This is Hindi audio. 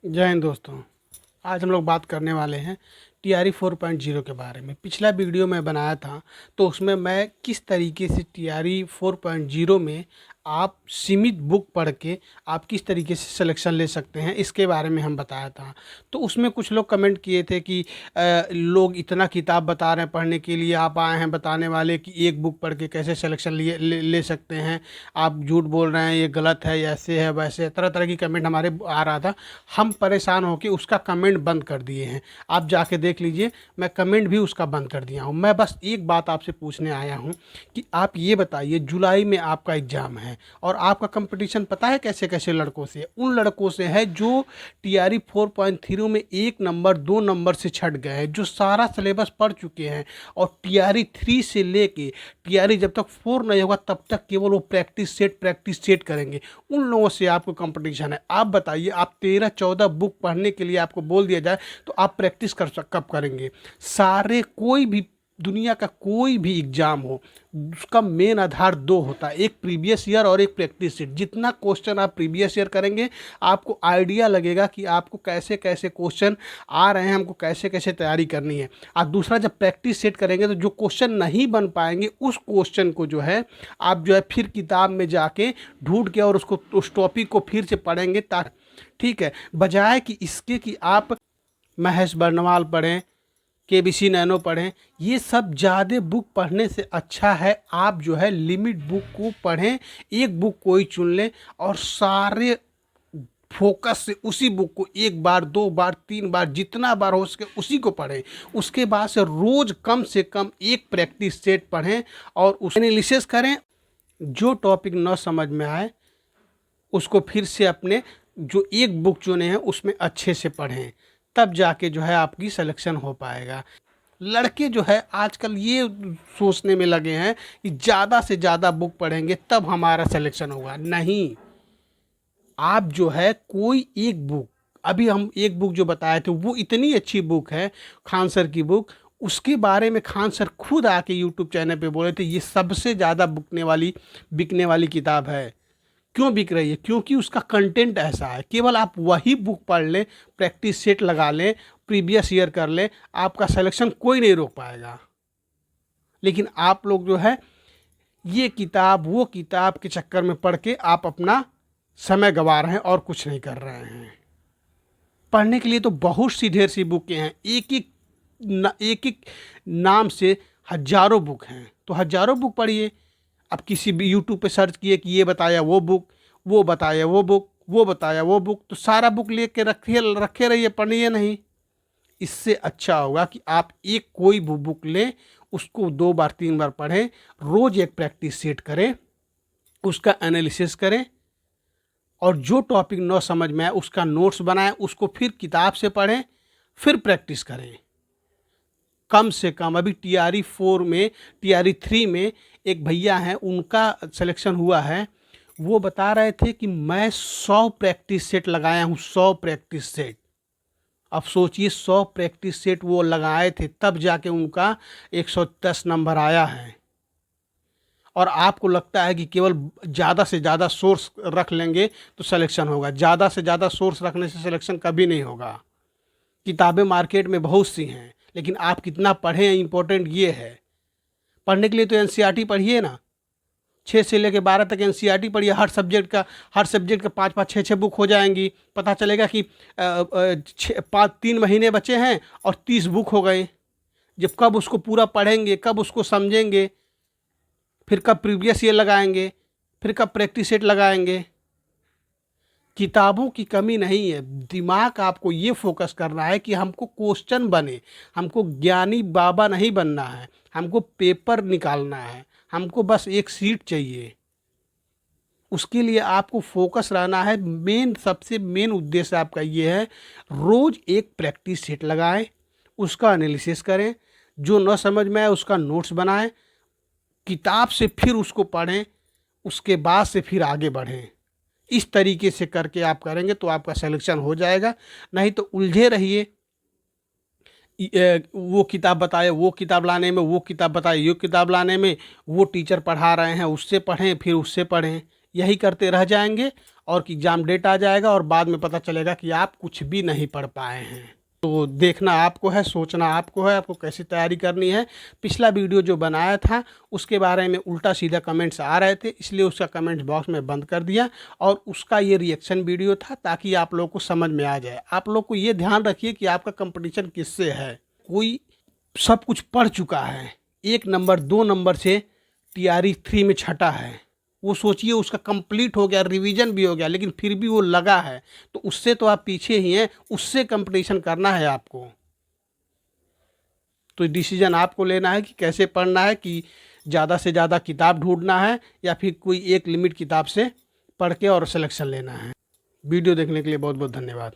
जय हिंद दोस्तों। आज हम लोग बात करने वाले हैं टीआरई 4.0 के बारे में। पिछला वीडियो मैं बनाया था तो उसमें मैं किस तरीके से टीआरई 4.0 में आप सीमित बुक पढ़ के आप किस तरीके से सिलेक्शन ले सकते हैं इसके बारे में हम बताया था। तो उसमें कुछ लोग कमेंट किए थे कि लोग इतना किताब बता रहे हैं पढ़ने के लिए, आप आए हैं बताने वाले कि एक बुक पढ़ के कैसे सिलेक्शन ले सकते हैं, आप झूठ बोल रहे हैं, ये गलत है, ऐसे है वैसे है, तरह तरह की कमेंट हमारे आ रहा था। हम परेशान होकर उसका कमेंट बंद कर दिए हैं। आप जाके देख लीजिए, मैं कमेंट भी उसका बंद कर दिया हूँ। मैं बस एक बात आपसे पूछने आया हूँ कि आप ये बताइए, जुलाई में आपका एग्ज़ाम है और आपका कंपटीशन पता है कैसे कैसे लड़कों से? उन लड़कों से है जो टीआरई 4.0 में 1 नंबर 2 नंबर से छट गए हैं, जो सारा सिलेबस पढ़ चुके हैं और टीआरई 3 से लेके टीआरई जब तक 4 नहीं होगा तब तक केवल वो प्रैक्टिस सेट करेंगे। उन लोगों से आपको कंपटीशन है। आप बताइए, आप 13-14 बुक पढ़ने के लिए आपको बोल दिया जाए तो आप प्रैक्टिस कब करेंगे? सारे कोई भी दुनिया का कोई भी एग्ज़ाम हो, उसका मेन आधार दो होता है, एक प्रीवियस ईयर और एक प्रैक्टिस सेट। जितना क्वेश्चन आप प्रीवियस ईयर करेंगे आपको आइडिया लगेगा कि आपको कैसे कैसे क्वेश्चन आ रहे हैं, हमको कैसे कैसे तैयारी करनी है। और दूसरा, जब प्रैक्टिस सेट करेंगे तो जो क्वेश्चन नहीं बन पाएंगे उस क्वेश्चन को जो है आप जो है फिर किताब में जाके ढूंढ के और उसको उस टॉपिक को फिर से पढ़ेंगे। ठीक है, बजाय कि इसके कि आप महेश बर्नवाल पढ़ें, केबीसी नैनो पढ़ें, ये सब ज़्यादा बुक पढ़ने से अच्छा है आप जो है लिमिट बुक को पढ़ें। एक बुक कोई चुन लें और सारे फोकस से उसी बुक को 1 बार 2 बार 3 बार जितना बार हो सके उसी को पढ़ें। उसके बाद से रोज़ कम से कम एक प्रैक्टिस सेट पढ़ें और उस एनालिसिस करें। जो टॉपिक न समझ में आए उसको फिर से अपने जो एक बुक चुने हैं उसमें अच्छे से पढ़ें, तब जाके जो है आपकी सिलेक्शन हो पाएगा। लड़के जो है आजकल ये सोचने में लगे हैं कि ज़्यादा से ज़्यादा बुक पढ़ेंगे तब हमारा सिलेक्शन होगा। नहीं, आप जो है कोई एक बुक, अभी हम एक बुक जो बताए थे वो इतनी अच्छी बुक है, खान सर की बुक। उसके बारे में खान सर खुद आके यूट्यूब चैनल पे बोले थे ये सबसे ज़्यादा बिकने वाली किताब है। क्यों बिक रही है? क्योंकि उसका कंटेंट ऐसा है। केवल आप वही बुक पढ़ लें, प्रैक्टिस सेट लगा लें, प्रीवियस ईयर कर लें, आपका सिलेक्शन कोई नहीं रोक पाएगा। लेकिन आप लोग जो है ये किताब वो किताब के चक्कर में पढ़ के आप अपना समय गंवा रहे हैं और कुछ नहीं कर रहे हैं। पढ़ने के लिए तो बहुत सी ढेर सी बुकें हैं, एक एक नाम से हजारों बुक हैं, तो हजारों बुक पढ़िए। अब किसी भी यूट्यूब पे सर्च किए कि ये बताया वो बुक, वो बताया वो बुक, वो बताया वो बुक, तो सारा बुक लेके रखे रहिए, पढ़िए नहीं। इससे अच्छा होगा कि आप एक कोई बुक लें, उसको 2 बार 3 बार पढ़ें, रोज़ एक प्रैक्टिस सेट करें, उसका एनालिसिस करें और जो टॉपिक न समझ में आए उसका नोट्स बनाएं, उसको फिर किताब से पढ़ें, फिर प्रैक्टिस करें। कम से कम अभी टीआरई 4 में, टीआरई 3 में एक भैया हैं, उनका सिलेक्शन हुआ है। वो बता रहे थे कि मैं 100 प्रैक्टिस सेट लगाया हूँ, 100 प्रैक्टिस सेट। अब सोचिए 100 प्रैक्टिस सेट वो लगाए थे तब जाके उनका 110 नंबर आया है। और आपको लगता है कि केवल ज़्यादा से ज़्यादा सोर्स रख लेंगे तो सिलेक्शन होगा? ज़्यादा से ज़्यादा सोर्स रखने से सिलेक्शन कभी नहीं होगा। किताबें मार्केट में बहुत सी हैं, लेकिन आप कितना पढ़ें इम्पोर्टेंट ये है। पढ़ने के लिए तो एनसीईआरटी पढ़िए ना, 6 से लेकर 12 तक एनसीईआरटी पढ़िए। हर सब्जेक्ट का 5-5 6-6 बुक हो जाएंगी। पता चलेगा कि 3 महीने बचे हैं और 30 बुक हो गए। जब कब उसको पूरा पढ़ेंगे, कब उसको समझेंगे, फिर कब प्रीवियस ईयर लगाएंगे, फिर कब प्रैक्टिस सेट लगाएंगे? किताबों की कमी नहीं है, दिमाग आपको ये फोकस करना है कि हमको क्वेश्चन बने, हमको ज्ञानी बाबा नहीं बनना है, हमको पेपर निकालना है, हमको बस एक सीट चाहिए। उसके लिए आपको फोकस रहना है। सबसे मेन उद्देश्य आपका ये है, रोज़ एक प्रैक्टिस सेट लगाएं, उसका एनालिसिस करें, जो न समझ में आए उसका नोट्स बनाएं, किताब से फिर उसको पढ़ें, उसके बाद से फिर आगे बढ़ें। इस तरीके से करके आप करेंगे तो आपका सिलेक्शन हो जाएगा। नहीं तो उलझे रहिए, वो किताब बताए वो किताब लाने में, वो किताब बताए ये किताब लाने में, वो टीचर पढ़ा रहे हैं उससे पढ़ें, फिर उससे पढ़ें, यही करते रह जाएंगे और कि एग्ज़ाम डेट आ जाएगा और बाद में पता चलेगा कि आप कुछ भी नहीं पढ़ पाए हैं। तो देखना आपको है, सोचना आपको है, आपको कैसी तैयारी करनी है। पिछला वीडियो जो बनाया था उसके बारे में उल्टा सीधा कमेंट्स आ रहे थे, इसलिए उसका कमेंट्स बॉक्स में बंद कर दिया और उसका ये रिएक्शन वीडियो था ताकि आप लोग को समझ में आ जाए। आप लोग को ये ध्यान रखिए कि आपका कंपटीशन किससे है। कोई सब कुछ पढ़ चुका है, 1 नंबर 2 नंबर से टीआरई 3 में छटा है, वो सोचिए उसका कंप्लीट हो गया, रिवीजन भी हो गया, लेकिन फिर भी वो लगा है, तो उससे तो आप पीछे ही हैं, उससे कंपटीशन करना है आपको। तो डिसीजन आपको लेना है कि कैसे पढ़ना है, कि ज़्यादा से ज़्यादा किताब ढूंढना है या फिर कोई एक लिमिट किताब से पढ़ के और सिलेक्शन लेना है। वीडियो देखने के लिए बहुत बहुत धन्यवाद।